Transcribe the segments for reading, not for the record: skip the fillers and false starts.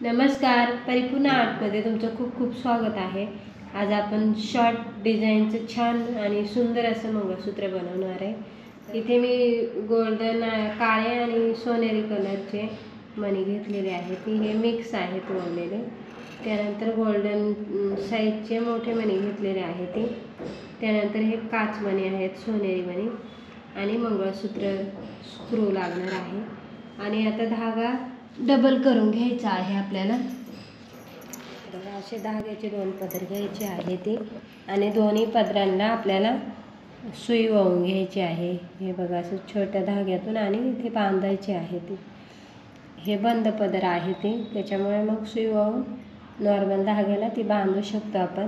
नमस्कार, परिपूर्ण आर्टमध्ये तुमचं खूप खूप स्वागत आहे। आज आपण शॉर्ट डिझाईनचं छान आणि सुंदर असं मंगळसूत्र बनवणार आहे। इथे मी गोल्डन काळे आणि सोनेरी कलरचे मणी घेतलेले आहेत। हे मिक्स आहेत वळलेले। त्यानंतर गोल्डन साईजचे मोठे मणी घेतलेले आहेत। त्यानंतर हे काच मणी आहेत, सोनेरी मणी, आणि मंगळसूत्र स्क्रू लागणार आहे। आणि आता धागा डबल करून घ्यायचा आहे आपल्याला। बघा, असे धाग्याचे 2 पदर घ्यायचे आहेत आणि दोन्ही पदरांना आपल्याला सुई वाहून घ्यायची आहे। हे बघा, असं छोट्या धाग्यातून आणि इथे बांधायचे आहे। हे बंद पदर आहे त्याच्यामुळे मग सुई वाहून नॉर्मल धाग्याला ती बांधू शकतो आपण।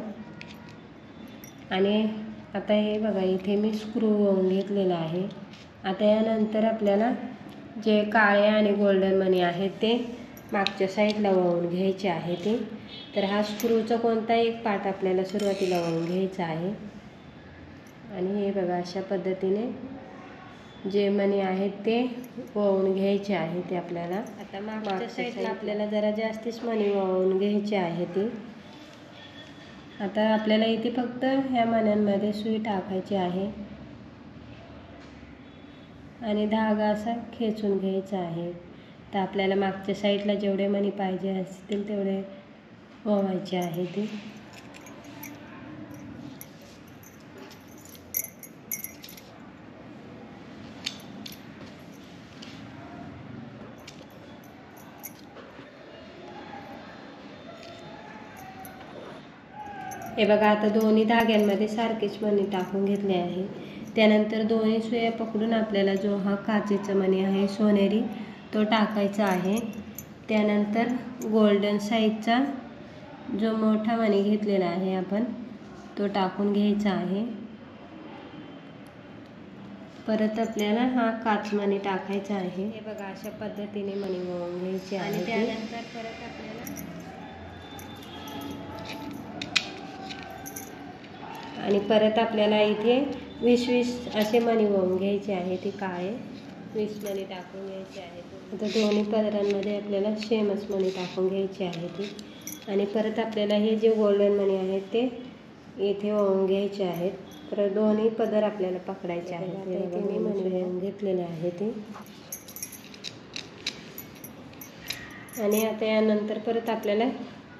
आणि आता हे बघा, इथे मी स्क्रू वाहून घेतलेला आहे। आता यानंतर आपल्याला जे काळे आणि गोल्डन मणी आहेत ते मागच्या साईडला वाहून घ्यायचे आहेत। तर हा स्क्रूचा कोणता एक पार्ट आपल्याला सुरुवातीला वाहून घ्यायचा आहे। आणि हे बघा, अशा पद्धतीने जे मणी आहेत ते वाहून घ्यायचे आहेत ते आपल्याला। आता मागच्या साईडला आपल्याला जरा जास्तीच मणी वाहून घ्यायचे आहेत। आता आपल्याला इथे फक्त ह्या मण्यांमध्ये सुई टाकायची आहे आणि धागा असा खेचून घ्यायचा आहे। तर आपल्याला मागच्या साईडला जेवढे मणी पाहिजे असतील तेवढे ओवायचे आहेत। हे बघा, आता दोन्ही धाग्यांमध्ये सारखेच मणी टाकून घेतले आहे। त्यानंतर दोन्ही सुया पकडून आपल्याला जो हा काचेचा मणी आहे सोनेरी तो टाकायचा आहे। त्यानंतर गोल्डन साईजचा जो मोठा मणी घेतलेला आहे आपण तो टाकून घ्यायचा आहे। परत आपल्याला हा काच मणी टाकायचा आहे। हे बघा, अशा पद्धतीने मणी वळून घ्यायचे आहे। आणि त्यानंतर परत आपल्याला इथे 20-20 असे मणी वळून घ्यायचे आहेत। ते काळे 20 मणी टाकून घ्यायचे आहेत। आता दोन्ही पदरांमध्ये आपल्याला सेमच मणी टाकून घ्यायचे आहेत। आणि परत आपल्याला हे जे गोल्डन मणी आहेत ते इथे वळून घ्यायचे आहेत। तर दोन्ही पदर आपल्याला पकडायचे आहेत। इथे मी मणी वळून घेतलेले आहेत। आणि आता यानंतर परत आपल्याला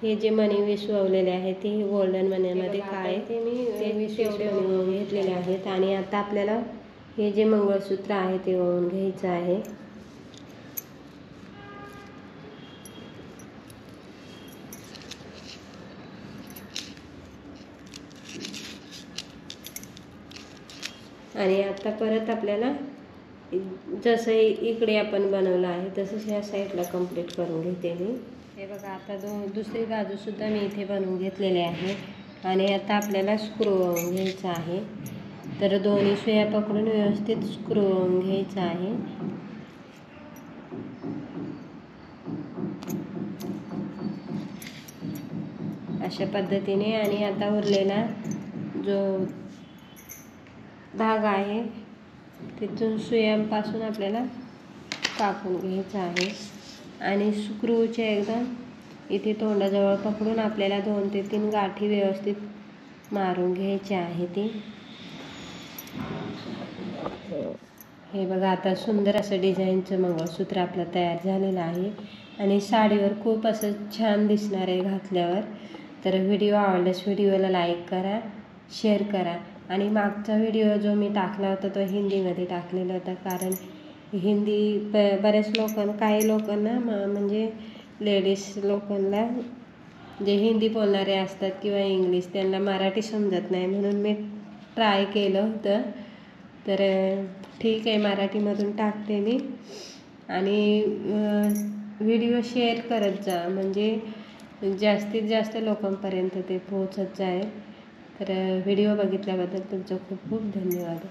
हे जे मणी 20 वळलेले आहेत ते गोल्डन मण्यांमध्ये काळे ते 20 मणी वळून घेतलेले आहेत। आणि आता आपल्याला हे जे मंगळसूत्र आहे ते वळून घ्यायचं आहे। आणि आता परत आपल्याला जसं इकडे आपण बनवलं आहे तसंच ह्या साईडला कंप्लीट करून घेते मी। हे बघा, आता दुसरी बाजूसुद्धा मी इथे बनवून घेतलेले आहे। आणि आता आपल्याला स्क्रू वाहून घ्यायचा आहे। तर दोन्ही सुया पकडून व्यवस्थित स्क्रू वाहून घ्यायचा आहे। अशा पद्धतीने। आणि आता उरलेला जो धागा आहे तिथून सुयांपासून आपल्याला कापून घ्यायचा आहे। आणि स्क्रूचे एकदम इथे तोंडाजवळ पकडून आपल्याला 2 ते 3 गाठी व्यवस्थित मारून घ्यायच्या आहेत। हे बघा, आता सुंदर असं डिझाईनचं मंगळसूत्र आपलं तयार झालेलं आहे। आणि साडीवर खूप असं छान दिसणार आहे घातल्यावर। तर व्हिडिओ आवडल्यास व्हिडिओला लाईक करा, शेअर करा। आणि मागचा व्हिडिओ जो मी टाकला होता तो हिंदीमध्ये टाकलेला होता, कारण हिंदी बऱ्याच लोकांना, काही लोकांना म्हणजे लेडीज लोकांना जे हिंदी बोलणारे असतात किंवा इंग्लिश, त्यांना मराठी समजत नाही, म्हणून मी ट्राय केलं होतं। तर ठीक आहे, मराठीमधून टाकते मी। आणि व्हिडिओ शेअर करत जा, म्हणजे जास्तीत जास्त लोकांपर्यंत ते पोहोचत जाईल। तर व्हिडिओ बघितल्याबद्दल तुमचं खूप खूप धन्यवाद।